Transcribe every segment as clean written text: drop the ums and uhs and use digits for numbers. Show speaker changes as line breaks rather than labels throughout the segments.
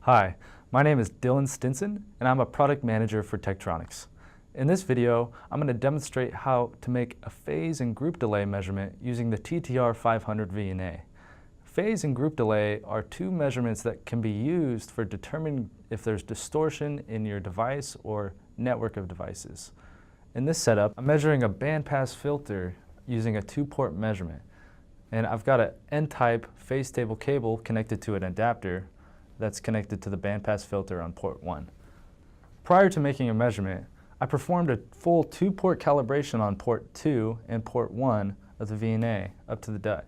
Hi, my name is Dylan Stinson, and I'm a product manager for Tektronix. In this video, I'm going to demonstrate how to make a phase and group delay measurement using the TTR500 VNA. Phase and group delay are two measurements that can be used for determining if there's distortion in your device or network of devices. In this setup, I'm measuring a bandpass filter using a two-port measurement. And I've got an N-type phase-stable cable connected to an adapter that's connected to the bandpass filter on port 1. Prior to making a measurement, I performed a full two-port calibration on port 2 and port 1 of the VNA up to the dot.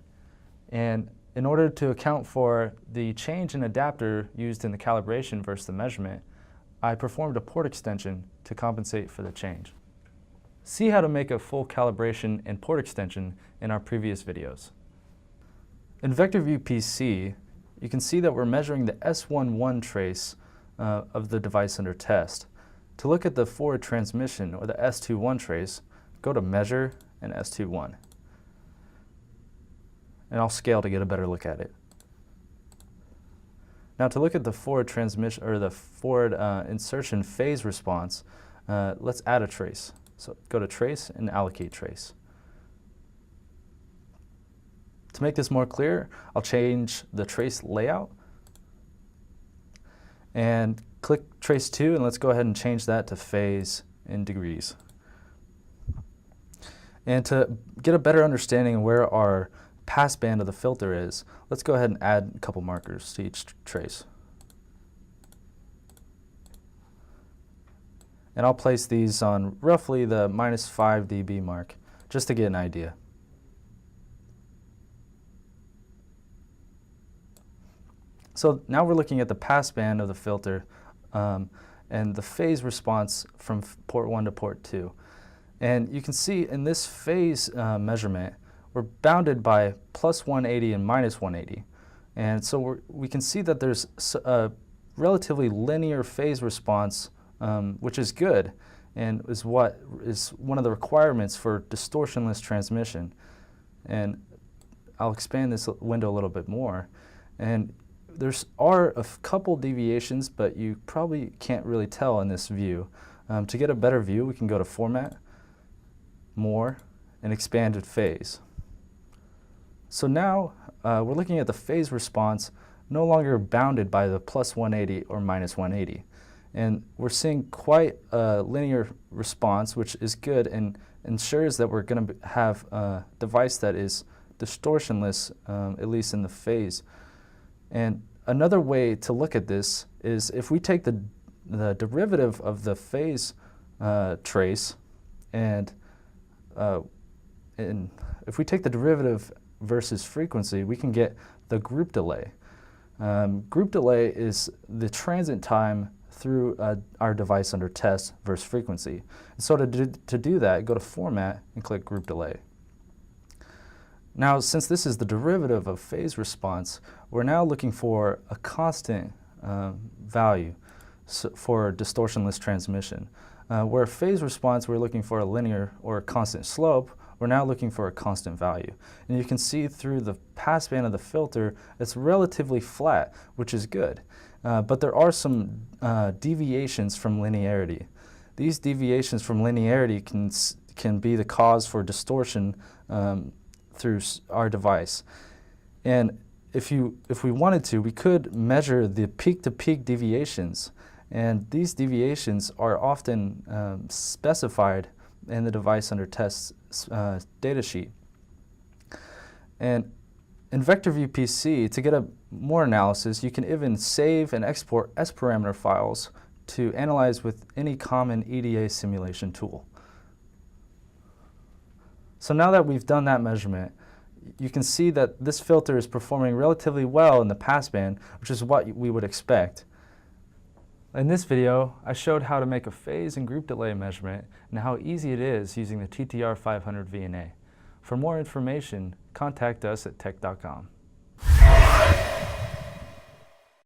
And in order to account for the change in adapter used in the calibration versus the measurement, I performed a port extension to compensate for the change. See how to make a full calibration and port extension in our previous videos. In VectorView PC, you can see that we're measuring the S11 trace of the device under test. To look at the forward transmission, or the S21 trace, go to Measure and S21. And I'll scale to get a better look at it. Now to look at the forward transmission, or the forward insertion phase response, let's add a trace. So go to Trace and Allocate Trace. To make this more clear, I'll change the trace layout and click Trace 2, and let's go ahead and change that to phase in degrees. And to get a better understanding of where our pass band of the filter is, let's go ahead and add a couple markers to each trace. And I'll place these on roughly the -5 dB mark, just to get an idea. So now we're looking at the pass band of the filter and the phase response from port 1 to port 2. And you can see in this phase measurement, we're bounded by +180 and -180. And so we can see that there's a relatively linear phase response, which is good and is what is one of the requirements for distortionless transmission. And I'll expand this window a little bit more. And there are a couple deviations, but you probably can't really tell in this view. To get a better view, we can go to Format, More, and Expanded Phase. So now we're looking at the phase response no longer bounded by the +180 or -180. And we're seeing quite a linear response, which is good and ensures that we're going to have a device that is distortionless, at least in the phase. And another way to look at this is if we take the derivative of the phase trace and if we take the derivative versus frequency, we can get the group delay. Group delay is the transit time through our device under test versus frequency. And so to do that, go to Format and click Group Delay. Now, since this is the derivative of phase response, we're now looking for a constant value for distortionless transmission. Where phase response, we're looking for a linear or a constant slope, we're now looking for a constant value. And you can see through the passband of the filter, it's relatively flat, which is good. But there are some deviations from linearity. These deviations from linearity can be the cause for distortion through our device. And if we wanted to, we could measure the peak-to-peak deviations. And these deviations are often specified in the device under test data sheet. And in VectorView PC, to get a more analysis, you can even save and export S-parameter files to analyze with any common EDA simulation tool. So now that we've done that measurement, you can see that this filter is performing relatively well in the passband, which is what we would expect. In this video, I showed how to make a phase and group delay measurement and how easy it is using the TTR500 VNA. For more information, contact us at tek.com.